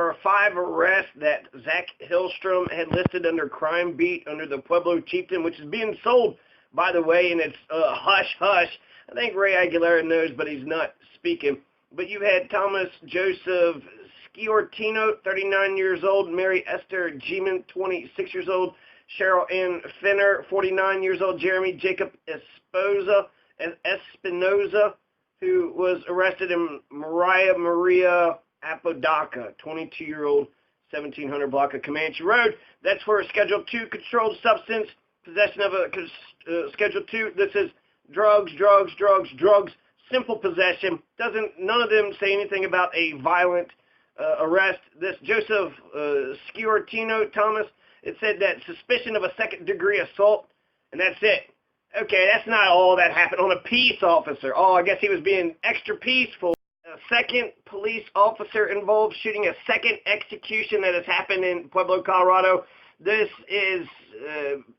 are 5 arrests that Zach Hillstrom had listed under Crime Beat under the Pueblo Chieftain, which is being sold, by the way, and it's hush-hush. I think Ray Aguilera knows, but he's not speaking. But you had Thomas Joseph Sciortino, 39 years old, Mary Esther Geeman, 26 years old, Cheryl Ann Finner, 49 years old, Jeremy Jacob Espinoza, who was arrested, in Mariah Maria Apodaca, 22-year-old, 1700 block of Comanche Road. That's for Schedule 2 controlled substance, possession of a Schedule 2. This is drugs, simple possession. None of them say anything about a violent arrest. This Joseph Sciortino Thomas, it said that suspicion of a second-degree assault, and that's it. Okay, that's not all that happened on a peace officer. Oh, I guess he was being extra peaceful. A second police officer involved shooting a second execution that has happened in Pueblo, Colorado. This is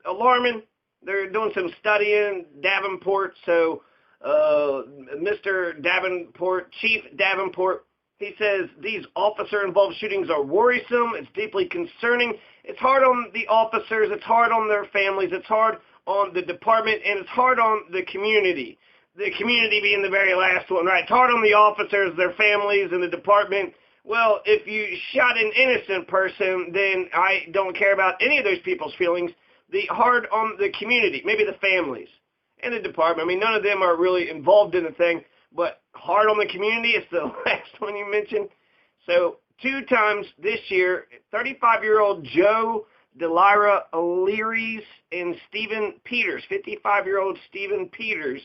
alarming. They're doing some studying, Davenport, so Mr. Davenport, Chief Davenport, he says these officer-involved shootings are worrisome. It's deeply concerning. It's hard on the officers. It's hard on their families. It's hard on the department, and it's hard on the community. The community being the very last one, right? It's hard on the officers, their families, and the department. Well, if you shot an innocent person, then I don't care about any of those people's feelings. The hard on the community, maybe the families and the department. I mean, none of them are really involved in the thing, but hard on the community is the last one you mentioned. So 2 times this year, 35-year-old Joe Delira O'Leary's and Stephen Peters, 55-year-old Stephen Peters,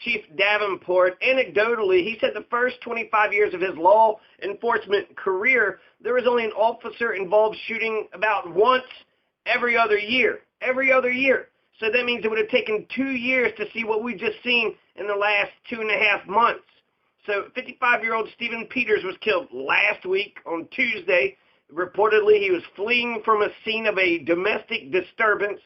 Chief Davenport, anecdotally, he said the first 25 years of his law enforcement career, there was only an officer-involved shooting about once every other year. Every other year. So that means it would have taken 2 years to see what we've just seen in the last 2.5 months. So 55-year-old Stephen Peters was killed last week on Tuesday. Reportedly, he was fleeing from a scene of a domestic disturbance.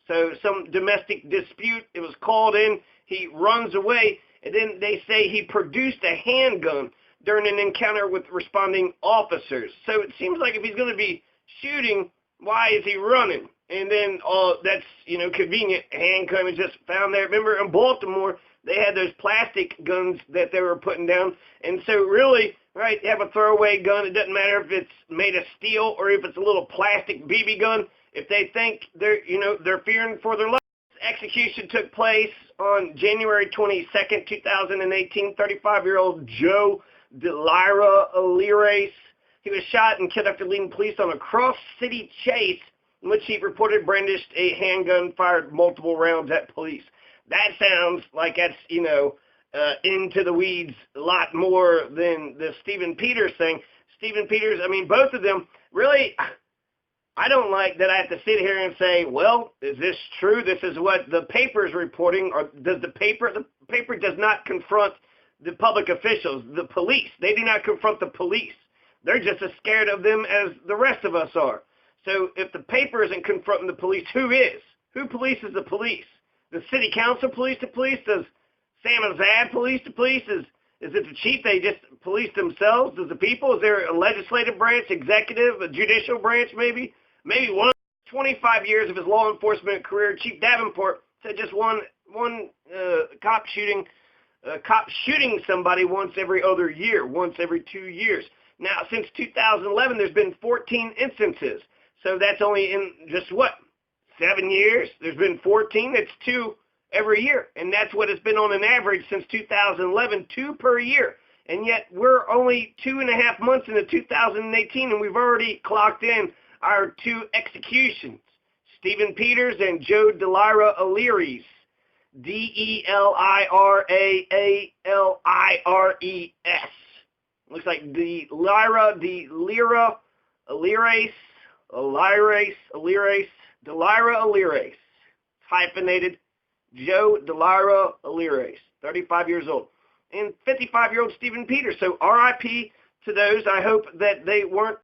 So some domestic dispute. It was called in. He runs away, and then they say he produced a handgun during an encounter with responding officers. So it seems like if he's going to be shooting, why is he running? And then that's, convenient. Handgun is just found there. Remember in Baltimore, they had those plastic guns that they were putting down. And so really, right, have a throwaway gun. It doesn't matter if it's made of steel or if it's a little plastic BB gun. If they think they're fearing for their life. Execution took place on January 22nd, 2018. 35-year-old Joe Delira O'Leary. He was shot and killed after leading police on a cross-city chase in which he reported brandished a handgun, fired multiple rounds at police. That sounds like that's, into the weeds a lot more than the Stephen Peters thing. Stephen Peters, I mean, both of them, really, I don't like that I have to sit here and say, well, is this true? This is what the paper is reporting, or does the paper does not confront the public officials, the police. They do not confront the police. They're just as scared of them as the rest of us are. So if the paper isn't confronting the police, who is? Who polices the police? The city council police the police? Does Sam Azad police the police? Is it the chief? They just police themselves? Does the people? Is there a legislative branch, executive, a judicial branch maybe? Maybe one. 25 years of his law enforcement career, Chief Davenport said just one cop shooting somebody once every other year, once every 2 years. Now, since 2011, there's been 14 instances. So that's only in just, 7 years? There's been 14. That's 2 every year. And that's what it's been on an average since 2011, 2 per year. And yet we're only 2.5 months into 2018, and we've already clocked in our 2 executions. Stephen Peters and Joe Delira O'Leary's. Deliraaleries. Looks like Delira O'Leary's. Hyphenated. Joe Delira O'Leary's, 35 years old. And 55-year-old Stephen Peters. So RIP to those. I hope that they weren't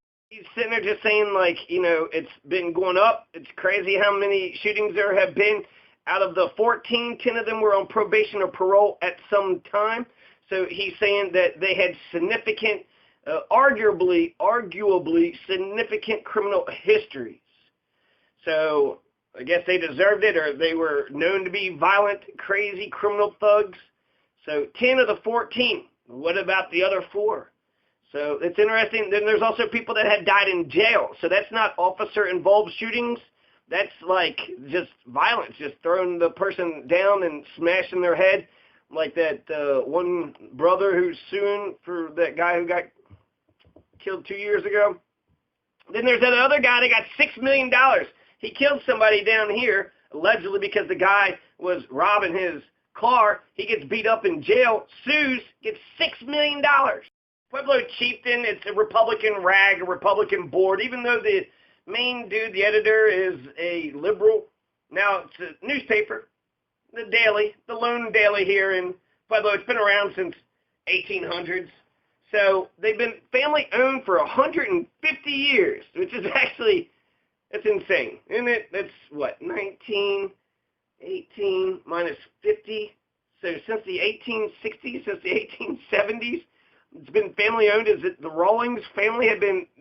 sitting there just saying, it's been going up. It's crazy how many shootings there have been. Out of the 14, 10 of them were on probation or parole at some time. So he's saying that they had significant arguably significant criminal histories. So I guess they deserved it, or they were known to be violent, crazy criminal thugs. So 10 of the 14. What about the other 4? So it's interesting. Then there's also people that had died in jail. So that's not officer-involved shootings. That's like just violence, just throwing the person down and smashing their head, like that one brother who's suing for that guy who got killed 2 years ago. Then there's that other guy that got $6 million. He killed somebody down here, allegedly because the guy was robbing his car. He gets beat up in jail, sues, gets $6 million. Pueblo Chieftain, it's a Republican rag, a Republican board, even though the main dude, the editor, is a liberal. Now, it's a newspaper, the Daily, the lone daily here in Pueblo. It's been around since 1800s. So they've been family-owned for 150 years, which is actually, that's insane, isn't it? That's, what, 19, 18 minus 50? So since the 1860s, since the 1870s, it's been family-owned. Is it the Rawlings family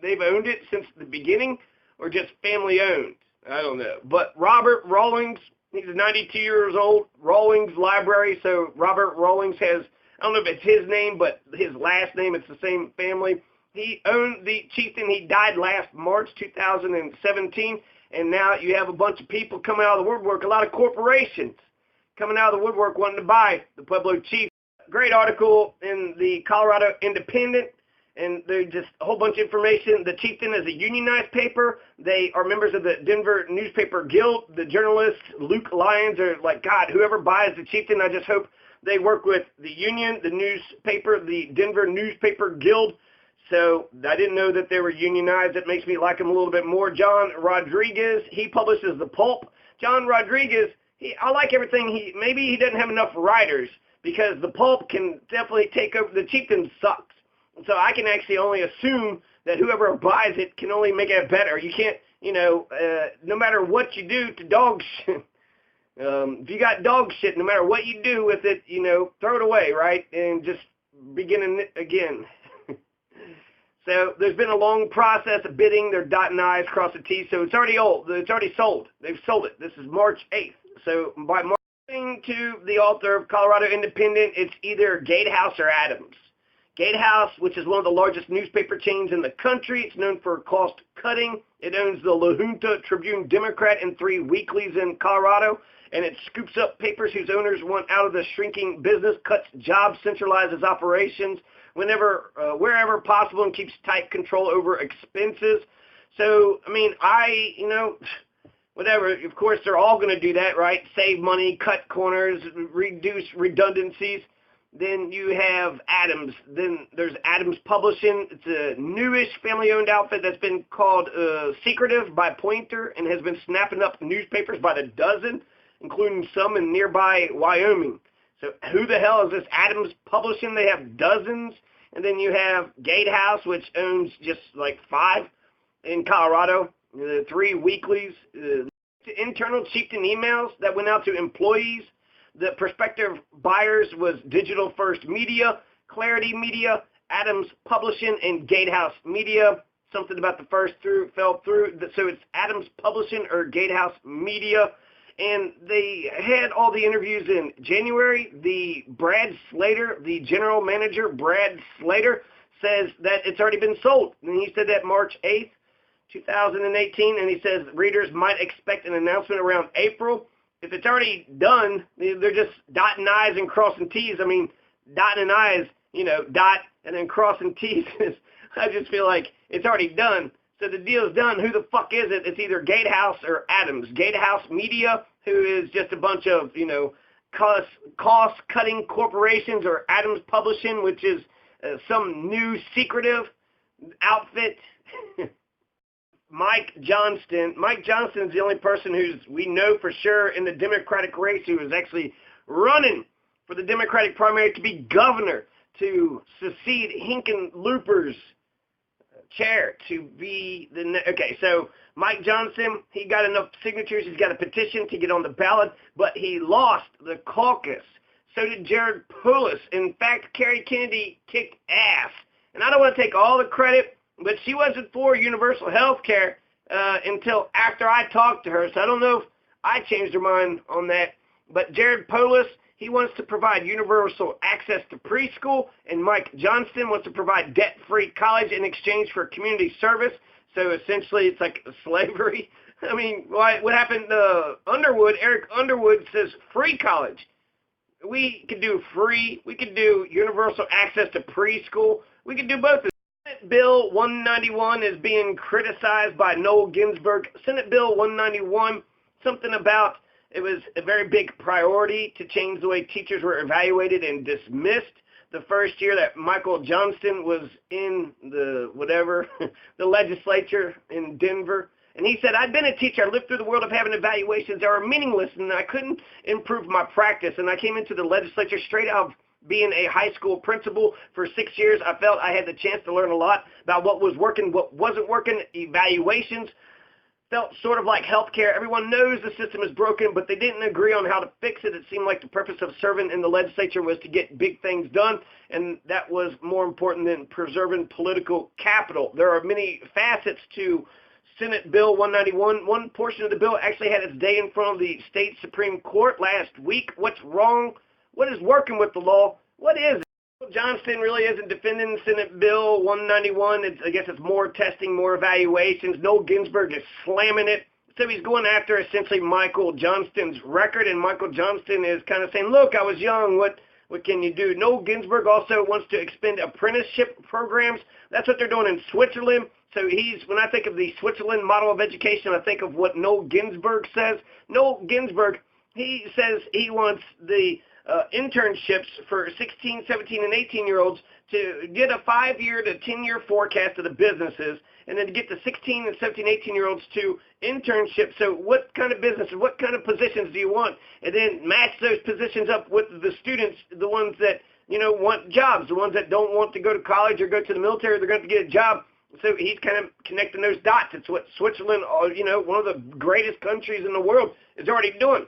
they've owned it since the beginning, or just family-owned? I don't know. But Robert Rawlings, he's 92 years old, Rawlings Library. So Robert Rawlings has, I don't know if it's his name, but his last name, it's the same family. He owned the chieftain. He died last March 2017, and now you have a bunch of people coming out of the woodwork, a lot of corporations coming out of the woodwork wanting to buy the Pueblo Chief. Great article in the Colorado Independent, and there's just a whole bunch of information. The Chieftain is a unionized paper. They are members of the Denver Newspaper Guild. The journalist Luke Lyons are like, God, whoever buys the Chieftain, I just hope they work with the union, the newspaper, the Denver Newspaper Guild. So I didn't know that they were unionized. It makes me like them a little bit more. John Rodriguez, he publishes The Pulp. John Rodriguez, I like everything. Maybe he doesn't have enough writers, because The Pulp can definitely take over. The Chieftain sucks. So I can actually only assume that whoever buys it can only make it better. You can't, no matter what you do to dog shit, if you got dog shit, no matter what you do with it, throw it away, right? And just begin again. So there's been a long process of bidding. They're dotting I's, crossing T's. So it's already old. It's already sold. They've sold it. This is March 8th. So by March, to the author of Colorado Independent, it's either Gatehouse or Adams. Gatehouse, which is one of the largest newspaper chains in the country, it's known for cost cutting. It owns the La Junta, Tribune, Democrat, and 3 weeklies in Colorado, and it scoops up papers whose owners want out of the shrinking business, cuts jobs, centralizes operations wherever possible, and keeps tight control over expenses. So, whatever, of course, they're all going to do that, right? Save money, cut corners, reduce redundancies. Then you have Adams. Then there's Adams Publishing. It's a newish family-owned outfit that's been called secretive by Pointer and has been snapping up newspapers by the dozen, including some in nearby Wyoming. So who the hell is this Adams Publishing? They have dozens. And then you have Gatehouse, which owns just like 5 in Colorado. 3 weeklies, internal Chieftain emails that went out to employees. The prospective buyers was Digital First Media, Clarity Media, Adams Publishing, and Gatehouse Media. Something about the first fell through. So it's Adams Publishing or Gatehouse Media. And they had all the interviews in January. The Brad Slater, the general manager, Brad Slater, says that it's already been sold. And he said that March 8th. 2018, and he says readers might expect an announcement around April. If it's already done, they're just dotting I's and crossing T's. Dotting an I's, dot and then crossing T's. I just feel like it's already done. So the deal's done. Who the fuck is it? It's either Gatehouse or Adams. Gatehouse Media, who is just a bunch of, cost-cutting corporations, or Adams Publishing, which is some new secretive outfit. Mike Johnston. Mike Johnston is the only person we know for sure in the Democratic race who is actually running for the Democratic primary to be governor, to succeed Hickenlooper's chair, to be okay, so Mike Johnston, he got enough signatures, he's got a petition to get on the ballot, but he lost the caucus. So did Jared Poulos. In fact, Kerry Kennedy kicked ass. and I don't want to take all the credit, but she wasn't for universal health care until after I talked to her, so I don't know if I changed her mind on that. But Jared Polis, he wants to provide universal access to preschool, and Mike Johnston wants to provide debt-free college in exchange for community service. So essentially, it's like slavery. I mean, what happened to Underwood? Eric Underwood says free college. We could do free. We could do universal access to preschool. We could do both. Senate Bill 191 is being criticized by Noel Ginsburg. Senate Bill 191, something about it was a very big priority to change the way teachers were evaluated and dismissed. The first year that Michael Johnston was in the legislature in Denver. And he said, I'd been a teacher. I lived through the world of having evaluations that were meaningless, and I couldn't improve my practice. And I came into the legislature straight out of being a high school principal for 6 years. I felt I had the chance to learn a lot about what was working, what wasn't working. Evaluations felt sort of like healthcare. Everyone knows the system is broken, but they didn't agree on how to fix it. It seemed like the purpose of serving in the legislature was to get big things done, and that was more important than preserving political capital. There are many facets to Senate Bill 191. One portion of the bill actually had its day in front of the state Supreme Court last week. What's wrong? What is working with the law? What is it? Johnston really isn't defending Senate Bill 191. I guess it's more testing, more evaluations. Noel Ginsburg is slamming it. So he's going after essentially Michael Johnston's record, and Michael Johnston is kind of saying, look, I was young. What can you do? Noel Ginsburg also wants to expand apprenticeship programs. That's what they're doing in Switzerland. So when I think of the Switzerland model of education, I think of what Noel Ginsburg says. Noel Ginsburg, he says he wants the internships for 16, 17, and 18-year-olds to get a 5-year to 10-year forecast of the businesses, and then to get the 16 and 17, 18-year-olds to internships. So what kind of businesses, what kind of positions do you want? And then match those positions up with the students, the ones that, want jobs, the ones that don't want to go to college or go to the military, they're going to get a job. So he's kind of connecting those dots. It's what Switzerland, one of the greatest countries in the world, is already doing.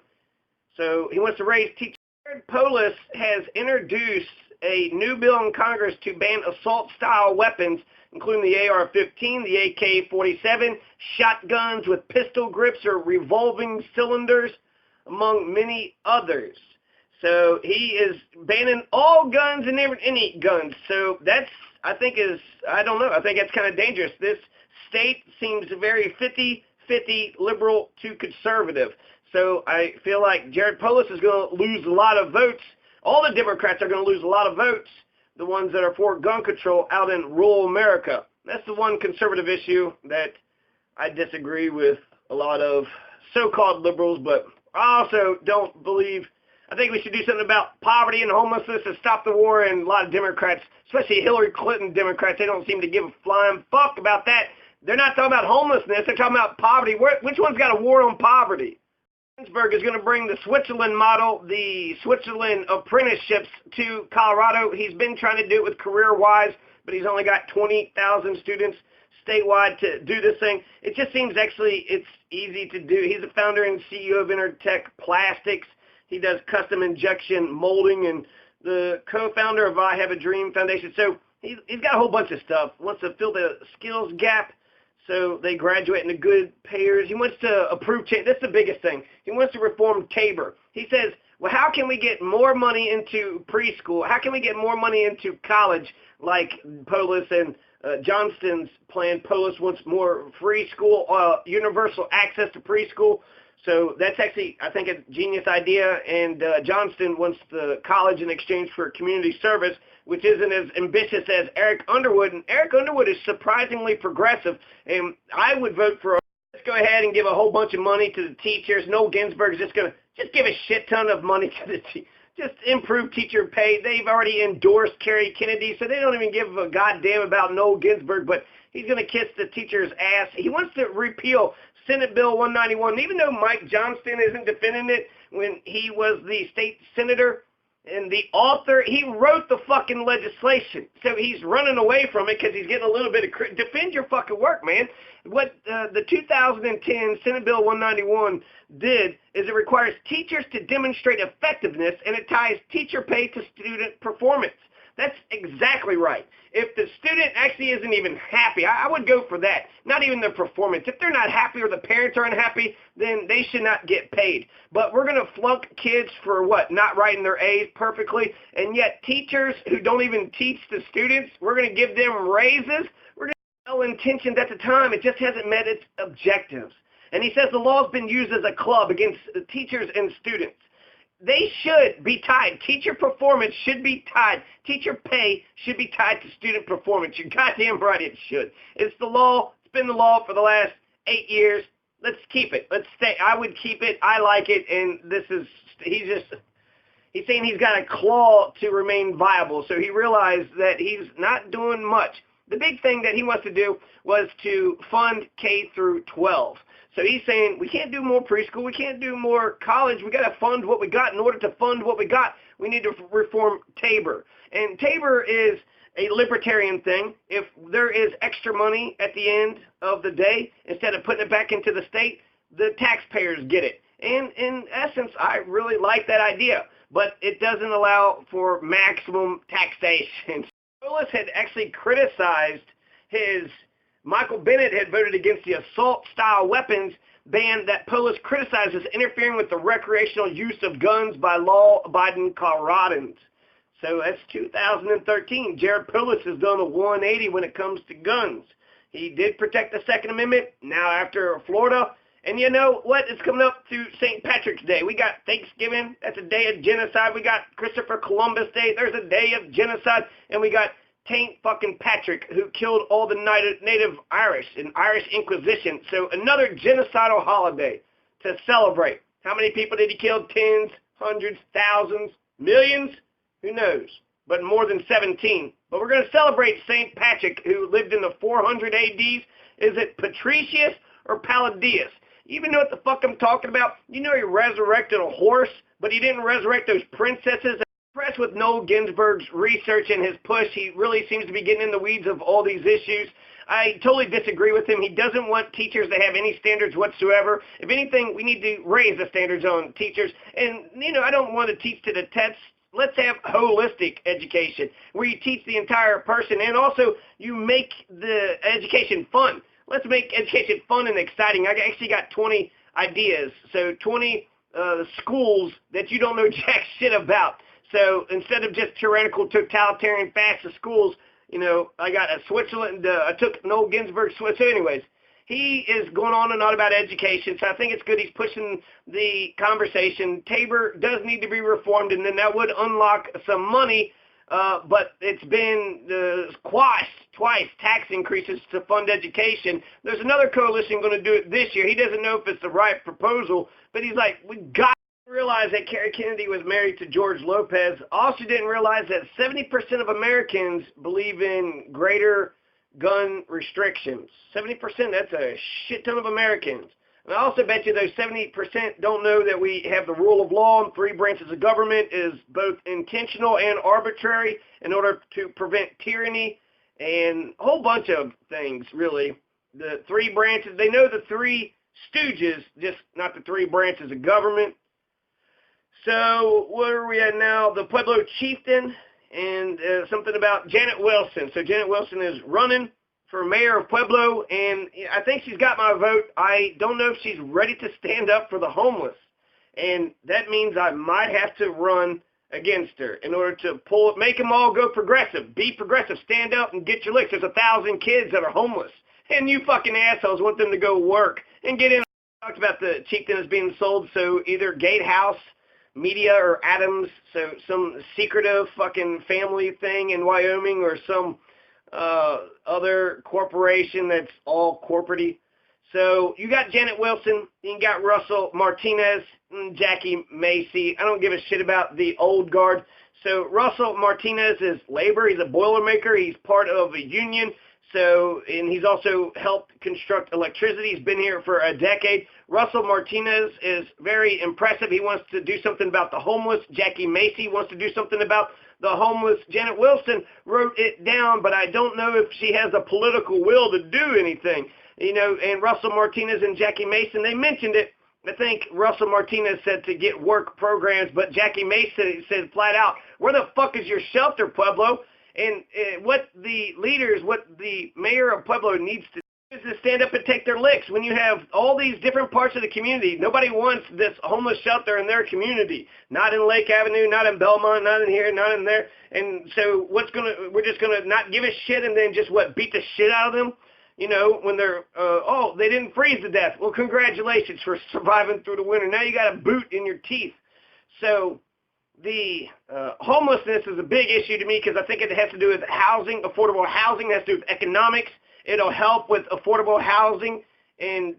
So he wants to raise teachers. Jared Polis has introduced a new bill in Congress to ban assault-style weapons, including the AR-15, the AK-47, shotguns with pistol grips or revolving cylinders, among many others. So he is banning all guns and any guns. So that's, I think that's kind of dangerous. This state seems very 50-50 liberal to conservative. So I feel like Jared Polis is going to lose a lot of votes. All the Democrats are going to lose a lot of votes, the ones that are for gun control out in rural America. That's the one conservative issue that I disagree with a lot of so-called liberals, but I also don't believe. I think we should do something about poverty and homelessness and stop the war, and a lot of Democrats, especially Hillary Clinton Democrats, they don't seem to give a flying fuck about that. They're not talking about homelessness. They're talking about poverty. Which one's got a war on poverty? Ginsburg is going to bring the Switzerland model, the Switzerland apprenticeships to Colorado. He's been trying to do it with CareerWise, but he's only got 20,000 students statewide to do this thing. It just seems actually it's easy to do. He's the founder and CEO of Intertech Plastics. He does custom injection molding and the co-founder of I Have a Dream Foundation. So he's got a whole bunch of stuff. Wants to fill the skills gap so they graduate into good payers. He wants to approve change. That's the biggest thing. He wants to reform Tabor. He says, well, how can we get more money into preschool? How can we get more money into college like Polis and Johnston's plan? Polis wants more free school, universal access to preschool. So that's actually, I think, a genius idea. And Johnston wants the college in exchange for community service, which isn't as ambitious as Eric Underwood. And Eric Underwood is surprisingly progressive. And I would vote for, let's go ahead and give a whole bunch of money to the teachers. Noel Ginsburg is just going to give a shit ton of money to the teachers. Just improve teacher pay. They've already endorsed Kerry Kennedy, so they don't even give a goddamn about Noel Ginsburg, but he's going to kiss the teacher's ass. He wants to repeal Senate Bill 191. Even though Mike Johnston isn't defending it when he was the state senator and the author, he wrote the fucking legislation. So he's running away from it because he's getting a little bit of defend your fucking work, man. What the 2010 Senate Bill 191 did is it requires teachers to demonstrate effectiveness, and it ties teacher pay to student performance. That's exactly right. If the student actually isn't even happy, I would go for that. Not even the performance. If they're not happy or the parents are unhappy, then they should not get paid. But we're going to flunk kids for what? Not writing their A's perfectly. And yet teachers who don't even teach the students, we're going to give them raises. We're going to have well intentions at the time. It just hasn't met its objectives. And he says the law has been used as a club against teachers and students. They should be tied. Teacher performance should be tied. Teacher pay should be tied to student performance. You're goddamn right it should. It's the law. It's been the law for the last 8 years. Let's keep it. Let's stay. I would keep it. I like it. And this is, he's saying he's got a claw to remain viable. So he realized that he's not doing much. The big thing that he wants to do was to fund K through 12. So he's saying we can't do more preschool, we can't do more college, we got to fund what we got. In order to fund what we got, we need to reform Tabor. And Tabor is a libertarian thing. If there is extra money at the end of the day, instead of putting it back into the state, the taxpayers get it. And in essence, I really like that idea, but it doesn't allow for maximum taxation. Willis had actually criticized Michael Bennett had voted against the assault-style weapons ban that Polis criticizes interfering with the recreational use of guns by law-abiding Coloradans. So that's 2013. Jared Polis has done a 180 when it comes to guns. He did protect the Second Amendment, now after Florida. And you know what? It's coming up to St. Patrick's Day. We got Thanksgiving. That's a day of genocide. We got Christopher Columbus Day. There's a day of genocide. And we got St. fucking Patrick, who killed all the native Irish in Irish Inquisition. So another genocidal holiday to celebrate. How many people did he kill? Tens, hundreds, thousands, millions? Who knows? But more than 17. But we're going to celebrate St. Patrick, who lived in the 400 ADs. Is it Patricius or Palladius? You even know what the fuck I'm talking about? You know he resurrected a horse, but he didn't resurrect those princesses. Impressed with Noel Ginsburg's research and his push. He really seems to be getting in the weeds of all these issues. I totally disagree with him. He doesn't want teachers to have any standards whatsoever. If anything, we need to raise the standards on teachers. And, you know, I don't want to teach to the test. Let's have holistic education where you teach the entire person and also you make the education fun. Let's make education fun and exciting. I actually got 20 ideas. So 20 schools that you don't know jack shit about. So instead of just tyrannical, totalitarian, fascist schools, you know, I got a Switzerland. I took Noel Ginsburg, so anyways, he is going on and on about education. So I think it's good he's pushing the conversation. Tabor does need to be reformed, and then that would unlock some money. But it's been quashed twice, tax increases to fund education. There's another coalition going to do it this year. He doesn't know if it's the right proposal, but he's like, we got to realize that Kerry Kennedy was married to George Lopez. Also didn't realize that 70% of Americans believe in greater gun restrictions. 70%, that's a shit ton of Americans. And I also bet you those 70% don't know that we have the rule of law and 3 branches of government is both intentional and arbitrary in order to prevent tyranny and a whole bunch of things, really. The 3 branches, they know the 3 stooges, just not the 3 branches of government. So where are we at now? The Pueblo chieftain and something about Janet Wilson. So Janet Wilson is running for mayor of Pueblo, and I think she's got my vote. I don't know if she's ready to stand up for the homeless, and that means I might have to run against her in order to make them all go progressive. Be progressive. Stand up and get your licks. There's 1,000 kids that are homeless, and you fucking assholes want them to go work and get in. I talked about the chieftain is being sold, so either Gatehouse Media or Adams, so some secretive fucking family thing in Wyoming or some other corporation that's all corporate-y. So you got Janet Wilson, you got Russell Martinez, and Jackie Macy. I don't give a shit about the old guard. So Russell Martinez is labor. He's a Boilermaker. He's part of a union. And he's also helped construct electricity. He's been here for a decade. Russell Martinez is very impressive. He wants to do something about the homeless. Jackie Macy wants to do something about the homeless. Janet Wilson wrote it down, but I don't know if she has the political will to do anything. You know, and Russell Martinez and Jackie Mason, they mentioned it. I think Russell Martinez said to get work programs, but Jackie Mason said flat out, where the fuck is your shelter, Pueblo? And what the leaders, what the mayor of Pueblo needs to do is to stand up and take their licks. When you have all these different parts of the community, nobody wants this homeless shelter in their community. Not in Lake Avenue, not in Belmont, not in here, not in there. And so we're just gonna not give a shit and then just beat the shit out of them? You know, when they're, they didn't freeze to death. Well, congratulations for surviving through the winter. Now you got a boot in your teeth. So the homelessness is a big issue to me because I think it has to do with housing. Affordable housing has to do with economics. It'll help with affordable housing, and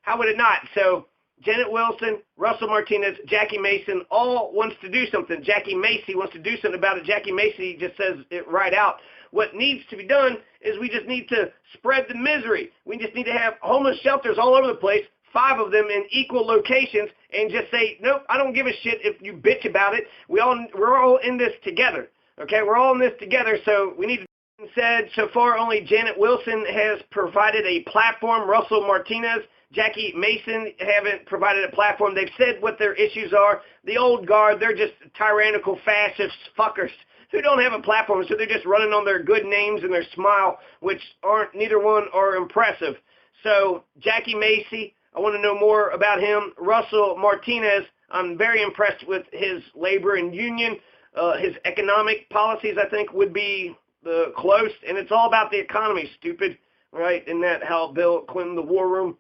how would it not? So Janet Wilson, Russell Martinez, Jackie Mason all wants to do something. Jackie Macy wants to do something about it. Jackie Macy just says it right out. What needs to be done is we just need to spread the misery. We just need to have homeless shelters all over the place, 5 of them in equal locations, and just say, nope, I don't give a shit if you bitch about it. We're all in this together. Okay, we're all in this together, so we need to. Said so far only Janet Wilson has provided a platform. Russell Martinez, Jackie Mason haven't provided a platform. They've said what their issues are. The old guard, they're just tyrannical fascist fuckers who don't have a platform, so they're just running on their good names and their smile, which neither one are impressive. So Jackie Macy, I want to know more about him. Russell Martinez, I'm very impressed with his labor and union. His economic policies, I think, would be close, and it's all about the economy, stupid, right? Isn't that how Bill Clinton, the war room?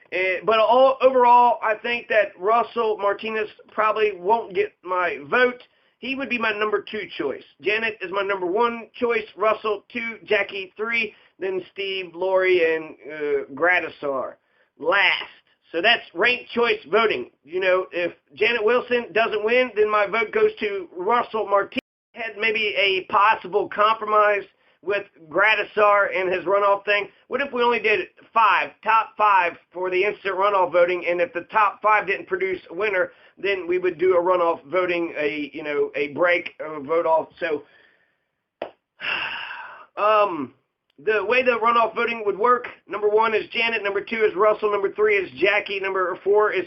But overall, I think that Russell Martinez probably won't get my vote. He would be my number 2 choice. Janet is my number 1 choice. Russell 2, Jackie 3, then Steve, Lori, and Gradisar last. So that's ranked choice voting. You know, if Janet Wilson doesn't win, then my vote goes to Russell Martinez. Had maybe a possible compromise with Gradisar and his runoff thing. What if we only did 5, top 5 for the instant runoff voting, and if the top 5 didn't produce a winner, then we would do a runoff voting, a break, a vote off. So the way the runoff voting would work, number 1 is Janet, number 2 is Russell, number 3 is Jackie, number 4 is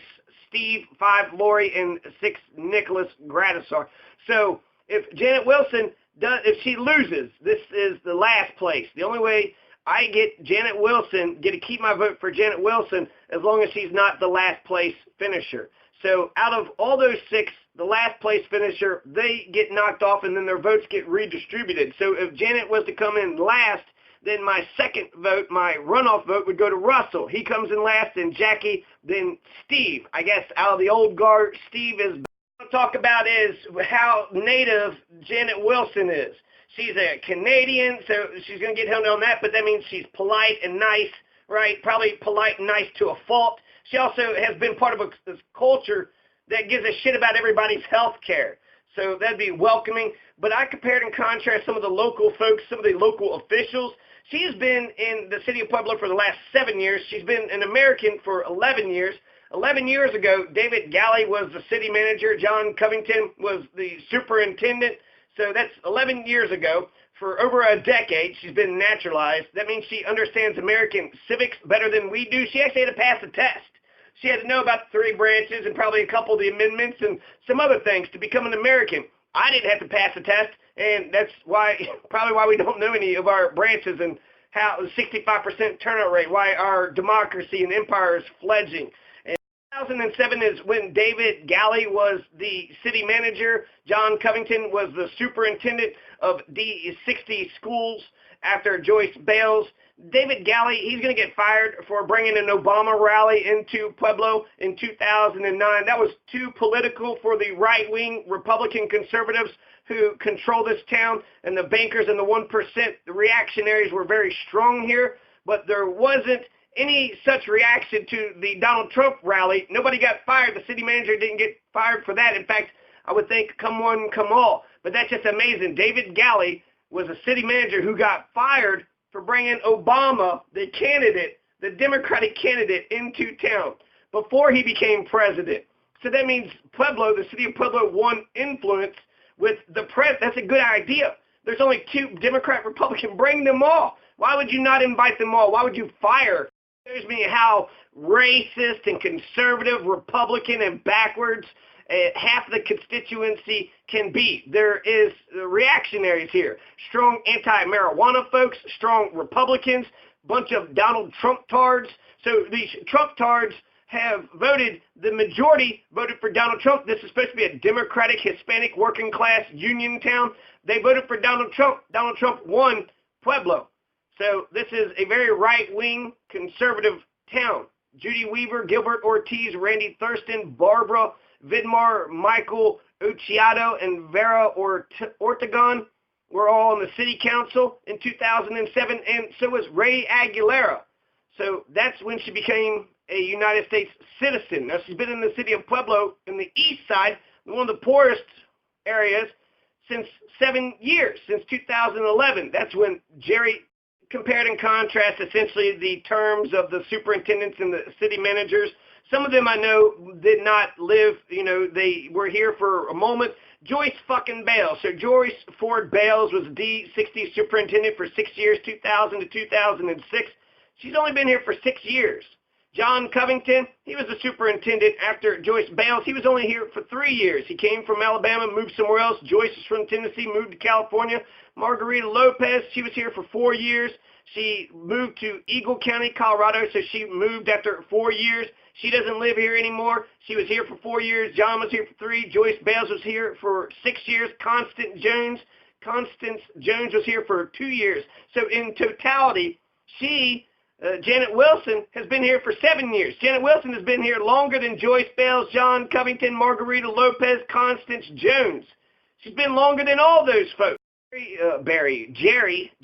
Steve, 5 Lori, and 6 Nicholas Gradisar. So if Janet Wilson if she loses, this is the last place. The only way I get Janet Wilson, get to keep my vote for Janet Wilson as long as she's not the last place finisher. So out of all those 6, the last place finisher, they get knocked off and then their votes get redistributed. So if Janet was to come in last, then my second vote, my runoff vote, would go to Russell. He comes in last, then Jackie, then Steve. I guess out of the old guard, Steve is. What I'm talk about is how native Janet Wilson is. She's a Canadian, so she's going to get held on that, but that means she's polite and nice, right? Probably polite and nice to a fault. She also has been part of this culture that gives a shit about everybody's health care. So that'd be welcoming. But I compared and contrast some of the local folks, some of the local officials. She has been in the city of Pueblo for the last 7 years. She's been an American for 11 years. 11 years ago, David Galley was the city manager. John Covington was the superintendent. So that's 11 years ago. For over a decade, she's been naturalized. That means she understands American civics better than we do. She actually had to pass a test. She had to know about the 3 branches and probably a couple of the amendments and some other things to become an American. I didn't have to pass a test, and that's probably why we don't know any of our branches and how 65% turnout rate, why our democracy and empire is fledgling. 2007 is when David Galley was the city manager. John Covington was the superintendent of D60 schools after Joyce Bales. David Galley, he's going to get fired for bringing an Obama rally into Pueblo in 2009. That was too political for the right-wing Republican conservatives who control this town, and the bankers and the 1%, the reactionaries were very strong here, but there wasn't any such reaction to the Donald Trump rally. Nobody got fired. The city manager didn't get fired for that. In fact, I would think come one, come all. But that's just amazing. David Galley was a city manager who got fired for bringing Obama, the candidate, the Democratic candidate, into town before he became president. So that means Pueblo, the city of Pueblo, won influence with the press. That's a good idea. There's only 2 Democrat, Republican. Bring them all. Why would you not invite them all? Why would you fire? It shows me how racist and conservative, Republican, and backwards half the constituency can be. There is reactionaries here, strong anti-marijuana folks, strong Republicans, bunch of Donald Trump tards. So these Trump tards have voted, the majority voted for Donald Trump. This is supposed to be a Democratic, Hispanic, working class union town. They voted for Donald Trump. Donald Trump won Pueblo. So this is a very right-wing conservative town. Judy Weaver, Gilbert Ortiz, Randy Thurston, Barbara Vidmar, Michael Ucciato, and Vera Ortegon were all on the city council in 2007, and so was Ray Aguilera. So that's when she became a United States citizen. Now, she's been in the city of Pueblo in the east side, one of the poorest areas, since 7 years, since 2011. That's when Jerry compared and contrast essentially the terms of the superintendents and the city managers. Some of them I know did not live, they were here for a moment. Joyce fucking Bales. So Joyce Ford Bales was D60 superintendent for 6 years, 2000 to 2006. She's only been here for 6 years. John Covington, he was the superintendent after Joyce Bales. He was only here for 3 years. He came from Alabama, moved somewhere else. Joyce is from Tennessee, moved to California. Margarita Lopez, she was here for 4 years. She moved to Eagle County, Colorado, so she moved after 4 years. She doesn't live here anymore. She was here for 4 years. John was here for 3. Joyce Bales was here for 6 years. Constance Jones was here for 2 years. So in totality, Janet Wilson has been here for 7 years. Janet Wilson has been here longer than Joyce Bales, John Covington, Margarita Lopez, Constance Jones. She's been longer than all those folks. Jerry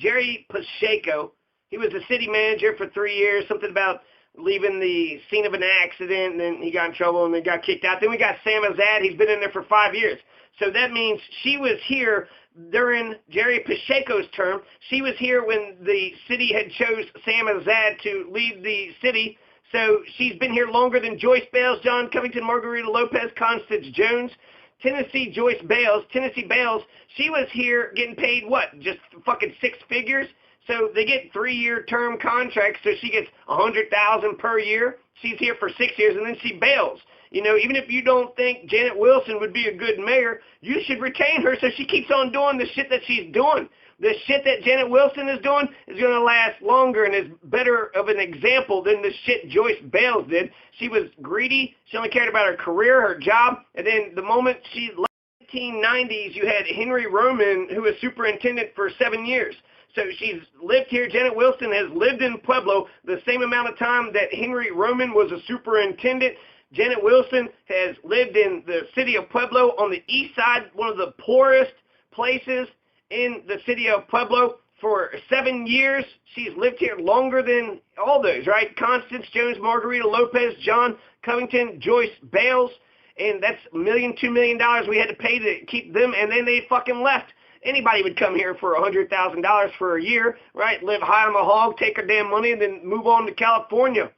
Pacheco, he was the city manager for 3 years, something about leaving the scene of an accident, and then he got in trouble and then got kicked out. Then we got Sam Azad. He's been in there for 5 years. So that means she was here during Jerry Pacheco's term. She was here when the city had chose Sam Azad to lead the city. So she's been here longer than Joyce Bales, John Covington, Margarita Lopez, Constance Jones. Tennessee Bales, she was here getting paid, what, just fucking 6 figures? So they get 3-year term contracts, so she gets $100,000 per year. She's here for 6 years, and then she bails. Even if you don't think Janet Wilson would be a good mayor, you should retain her so she keeps on doing the shit that she's doing. The shit that Janet Wilson is doing is going to last longer and is better of an example than the shit Joyce Bales did. She was greedy. She only cared about her career, her job, and then the moment she left in the 1990s, you had Henry Roman, who was superintendent for 7 years. So she's lived here. Janet Wilson has lived in Pueblo the same amount of time that Henry Roman was a superintendent. Janet Wilson has lived in the city of Pueblo on the east side, one of the poorest places in the city of Pueblo, for 7 years. She's lived here longer than all those, right? Constance Jones, Margarita Lopez, John Covington, Joyce Bales, and that's $1 million, $2 million we had to pay to keep them, and then they fucking left. Anybody would come here for $100,000 for a year, right? Live high on the hog, take her damn money, and then move on to California.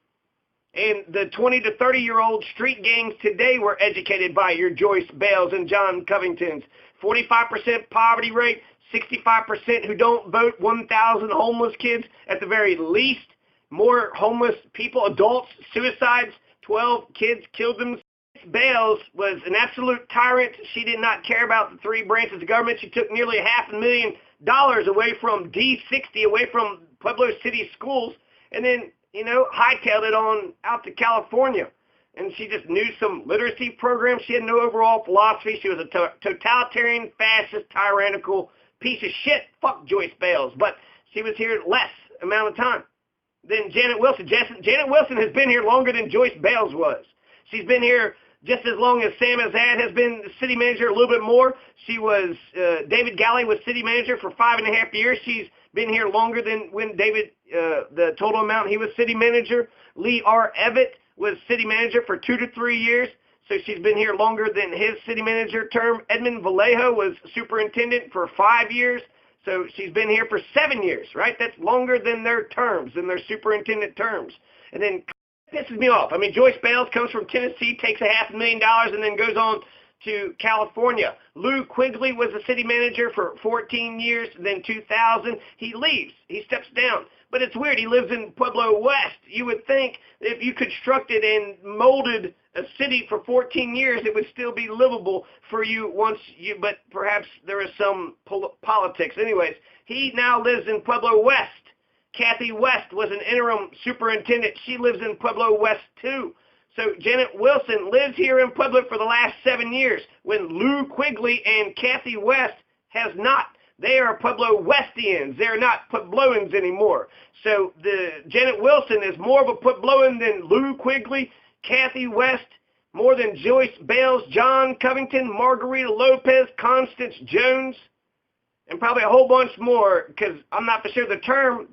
And the 20 to 30-year-old street gangs today were educated by your Joyce Bales and John Covingtons. 45% poverty rate, 65% who don't vote, 1,000 homeless kids at the very least, more homeless people, adults, suicides, 12 kids killed themselves. Bales was an absolute tyrant. She did not care about the 3 branches of government. She took nearly $500,000 away from D60, away from Pueblo City schools, and then, hightailed it on out to California. And she just knew some literacy programs. She had no overall philosophy. She was a totalitarian, fascist, tyrannical piece of shit. Fuck Joyce Bales. But she was here less amount of time than Janet Wilson. Janet Wilson has been here longer than Joyce Bales was. She's been here just as long as Sam Azad has been the city manager, a little bit more. She was, David Galley was city manager for 5.5 years. She's been here longer than when David, the total amount he was city manager. Lee R. Evett was city manager for 2 to 3 years. So she's been here longer than his city manager term. Edmund Vallejo was superintendent for 5 years. So she's been here for 7 years, right? That's longer than their terms, than their superintendent terms. And then pisses me off. I mean, Joyce Bales comes from Tennessee, takes $500,000, and then goes on to California. Lou Quigley was the city manager for 14 years. Then 2000, he leaves. He steps down. But it's weird. He lives in Pueblo West. You would think if you constructed and molded a city for 14 years, it would still be livable for you but perhaps there is some politics. Anyways, he now lives in Pueblo West. Kathy West was an interim superintendent. She lives in Pueblo West too. So Janet Wilson lives here in Pueblo for the last 7 years, when Lou Quigley and Kathy West has not. They are Pueblo Westians. They're not Puebloans anymore. So Janet Wilson is more of a Puebloan than Lou Quigley, Kathy West, more than Joyce Bales, John Covington, Margarita Lopez, Constance Jones, and probably a whole bunch more, because I'm not for sure the term,